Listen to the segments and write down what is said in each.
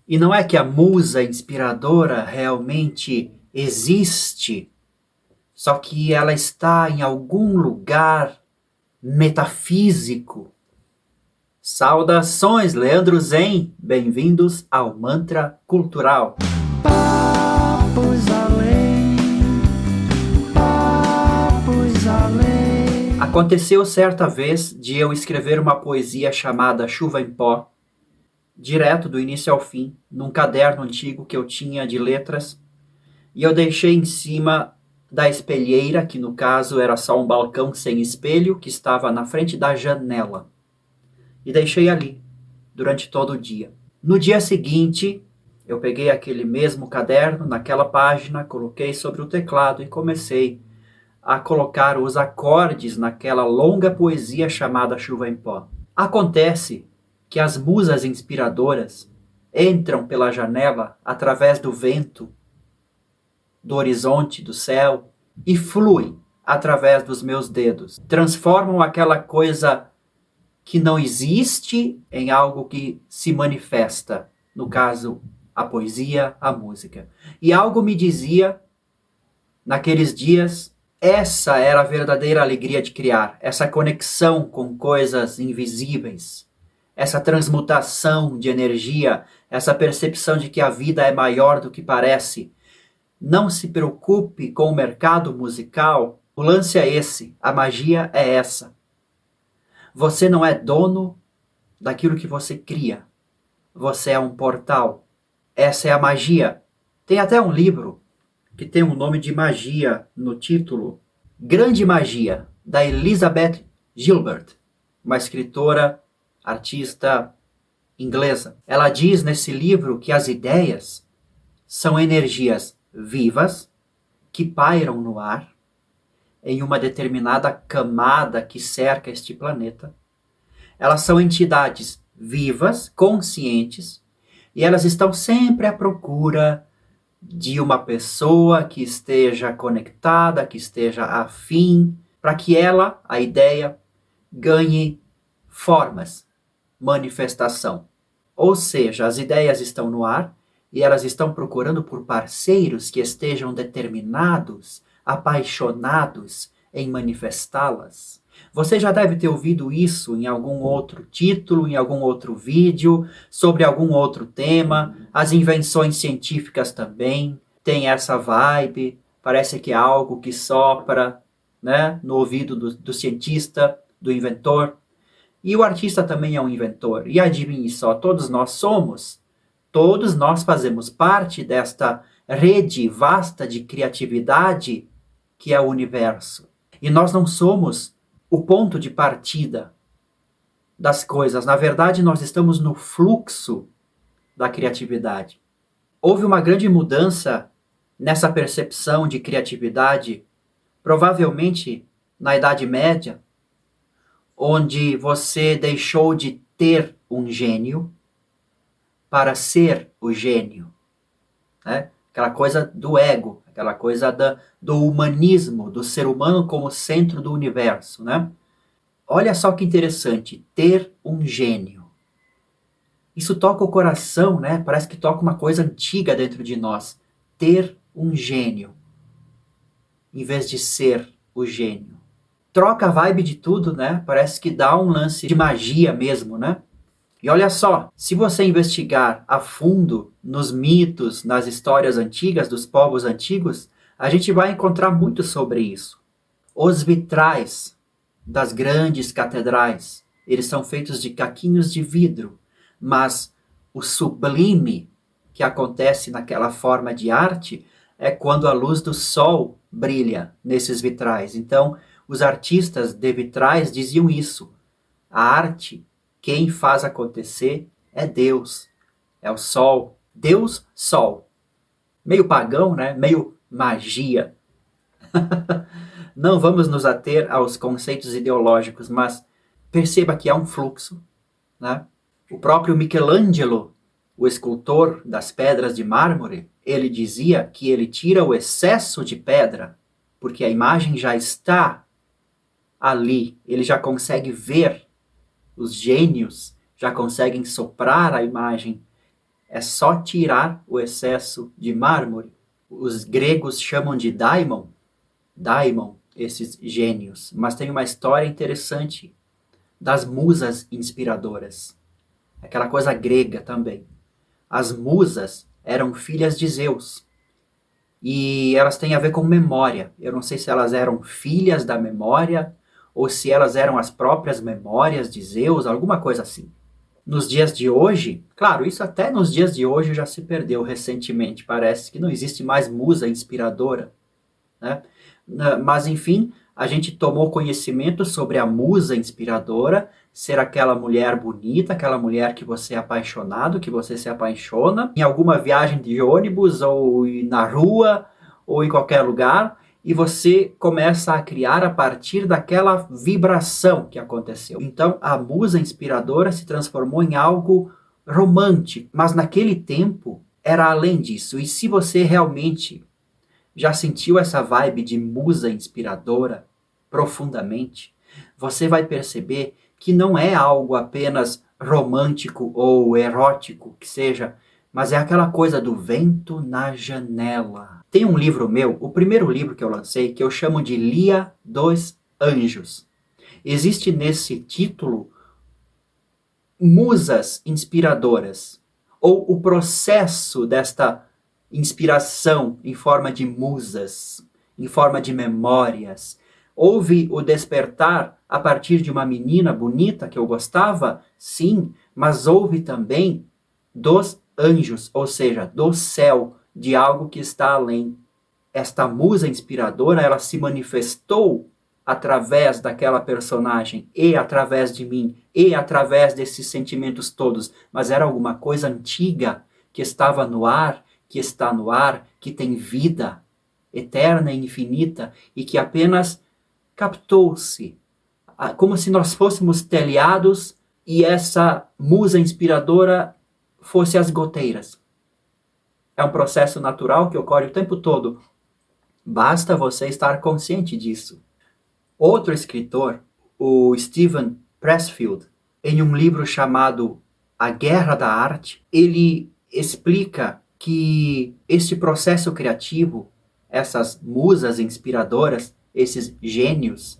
E não é que a musa inspiradora realmente existe, só que ela está em algum lugar metafísico. Saudações, Leandro Zen! Bem-vindos ao Mantra Cultural. Papos além, papos além. Aconteceu certa vez de eu escrever uma poesia chamada Chuva em Pó, direto do início ao fim, num caderno antigo que eu tinha de letras, e eu deixei em cima da espelheira, que no caso era só um balcão sem espelho, que estava na frente da janela. E deixei ali, durante todo o dia. No dia seguinte, eu peguei aquele mesmo caderno, naquela página, coloquei sobre o teclado e comecei a colocar os acordes naquela longa poesia chamada Chuva em Pó. Acontece que as musas inspiradoras entram pela janela através do vento, do horizonte, do céu, e fluem através dos meus dedos. Transformam aquela coisa que não existe em algo que se manifesta. No caso, a poesia, a música. E algo me dizia, naqueles dias, essa era a verdadeira alegria de criar, essa conexão com coisas invisíveis, essa transmutação de energia, essa percepção de que a vida é maior do que parece. Não se preocupe com o mercado musical, o lance é esse, a magia é essa. Você não é dono daquilo que você cria, você é um portal. Essa é a magia. Tem até um livro que tem um nome de magia no título, Grande Magia, da Elizabeth Gilbert, uma escritora, artista inglesa. Ela diz nesse livro que as ideias são energias vivas que pairam no ar em uma determinada camada que cerca este planeta. Elas são entidades vivas, conscientes, e elas estão sempre à procura de uma pessoa que esteja conectada, que esteja afim, para que ela, a ideia, ganhe formas, manifestação. Ou seja, as ideias estão no ar e elas estão procurando por parceiros que estejam determinados, apaixonados em manifestá-las. Você já deve ter ouvido isso em algum outro título, em algum outro vídeo, sobre algum outro tema. As invenções científicas também têm essa vibe. Parece que é algo que sopra, né, no ouvido do cientista, do inventor. E o artista também é um inventor. E adivinhe só, todos nós fazemos parte desta rede vasta de criatividade que é o universo. E nós não somos o ponto de partida das coisas. Na verdade, nós estamos no fluxo da criatividade. Houve uma grande mudança nessa percepção de criatividade, provavelmente na Idade Média, onde você deixou de ter um gênio para ser o gênio, né? Aquela coisa do ego, aquela coisa do humanismo, do ser humano como centro do universo, né? Olha só que interessante, ter um gênio. Isso toca o coração, né? Parece que toca uma coisa antiga dentro de nós. Ter um gênio, em vez de ser o gênio. Troca a vibe de tudo, né? Parece que dá um lance de magia mesmo, né? E olha só, se você investigar a fundo nos mitos, nas histórias antigas dos povos antigos, a gente vai encontrar muito sobre isso. Os vitrais das grandes catedrais, eles são feitos de caquinhos de vidro, mas o sublime que acontece naquela forma de arte é quando a luz do sol brilha nesses vitrais. Então, os artistas de vitrais diziam isso. A arte, quem faz acontecer é Deus, é o sol. Deus, sol. Meio pagão, né? Meio magia. Não vamos nos ater aos conceitos ideológicos, mas perceba que há um fluxo, né? O próprio Michelangelo, o escultor das pedras de mármore, ele dizia que ele tira o excesso de pedra, porque a imagem já está ali, ele já consegue ver, os gênios já conseguem soprar a imagem É só tirar o excesso de mármore. Os gregos chamam de daimon, esses gênios. Mas tem uma história interessante das musas inspiradoras. Aquela coisa grega também. As musas eram filhas de Zeus. E elas têm a ver com memória. Eu não sei se elas eram filhas da memória ou se elas eram as próprias memórias de Zeus, alguma coisa assim. Nos dias de hoje, claro, isso até nos dias de hoje já se perdeu recentemente. Parece que não existe mais musa inspiradora, né? Mas enfim, a gente tomou conhecimento sobre a musa inspiradora, ser aquela mulher bonita, aquela mulher que você é apaixonado, que você se apaixona, em alguma viagem de ônibus, ou na rua, ou em qualquer lugar, e você começa a criar a partir daquela vibração que aconteceu. Então, a musa inspiradora se transformou em algo romântico, mas naquele tempo era além disso. E se você realmente já sentiu essa vibe de musa inspiradora profundamente, você vai perceber que não é algo apenas romântico ou erótico, que seja, mas é aquela coisa do vento na janela. Tem um livro meu, o primeiro livro que eu lancei, que eu chamo de Lia dos Anjos. Existe nesse título musas inspiradoras, ou o processo desta inspiração em forma de musas, em forma de memórias. Houve o despertar a partir de uma menina bonita que eu gostava? Sim, mas houve também dos anjos, ou seja, do céu, de algo que está além. Esta musa inspiradora, ela se manifestou através daquela personagem, e através de mim, e através desses sentimentos todos, mas era alguma coisa antiga que estava no ar, que está no ar, que tem vida eterna e infinita, e que apenas captou-se, como se nós fôssemos telhados e essa musa inspiradora fosse as goteiras. É um processo natural que ocorre o tempo todo. Basta você estar consciente disso. Outro escritor, o Steven Pressfield, em um livro chamado A Guerra da Arte, ele explica que este processo criativo, essas musas inspiradoras, esses gênios,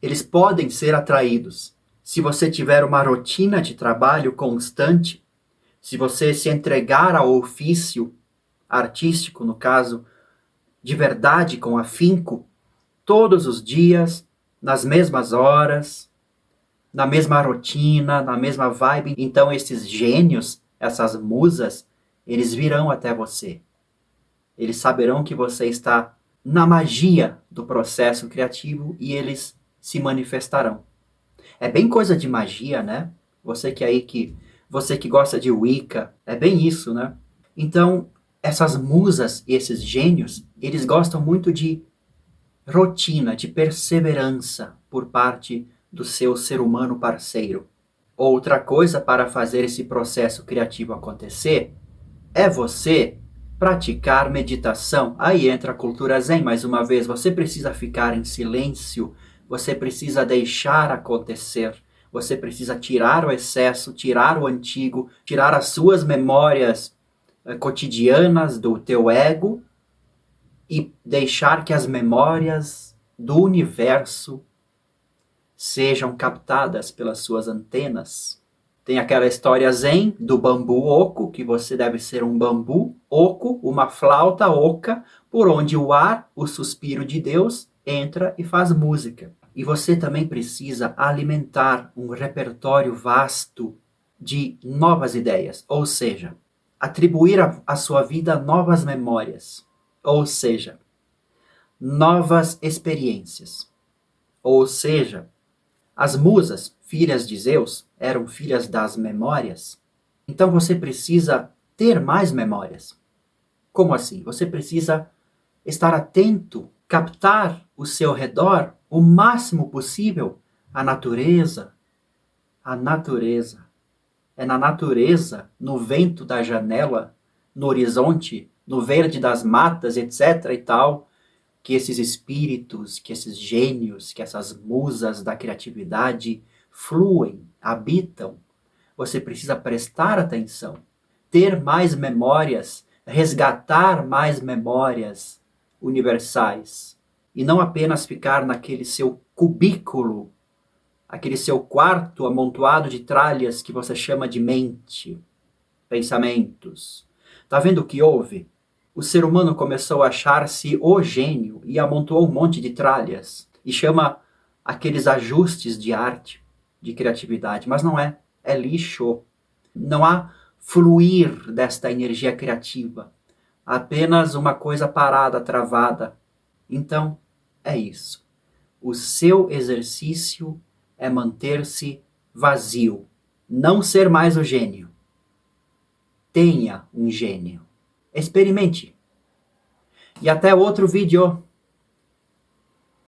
eles podem ser atraídos se você tiver uma rotina de trabalho constante, se você se entregar ao ofício artístico, no caso, de verdade, com afinco, todos os dias, nas mesmas horas, na mesma rotina, na mesma vibe. Então esses gênios, essas musas, eles virão até você. Eles saberão que você está na magia do processo criativo e eles se manifestarão. É bem coisa de magia, né? Você que gosta de Wicca, é bem isso, né? Então, essas musas e esses gênios, eles gostam muito de rotina, de perseverança por parte do seu ser humano parceiro. Outra coisa para fazer esse processo criativo acontecer é você praticar meditação. Aí entra a cultura zen, mais uma vez. Você precisa ficar em silêncio, você precisa deixar acontecer, você precisa tirar o excesso, tirar o antigo, tirar as suas memórias cotidianas do teu ego e deixar que as memórias do universo sejam captadas pelas suas antenas. Tem aquela história zen do bambu oco, que você deve ser um bambu oco, uma flauta oca, por onde o ar, o suspiro de Deus, entra e faz música. E você também precisa alimentar um repertório vasto de novas ideias, ou seja, atribuir à sua vida novas memórias, ou seja, novas experiências. Ou seja, as musas, filhas de Zeus, eram filhas das memórias. Então você precisa ter mais memórias. Como assim? Você precisa estar atento, captar o seu redor o máximo possível a natureza. A natureza. É na natureza, no vento da janela, no horizonte, no verde das matas, etc. e tal, que esses espíritos, que esses gênios, que essas musas da criatividade fluem, habitam. Você precisa prestar atenção, ter mais memórias, resgatar mais memórias universais. E não apenas ficar naquele seu cubículo, aquele seu quarto amontoado de tralhas que você chama de mente, pensamentos. Tá vendo o que houve? O ser humano começou a achar-se o gênio e amontoou um monte de tralhas e chama aqueles ajustes de arte, de criatividade, mas não é, é lixo. Não há fluir desta energia criativa, apenas uma coisa parada, travada. Então, é isso. O seu exercício é manter-se vazio, não ser mais o gênio. Tenha um gênio. Experimente. E até outro vídeo.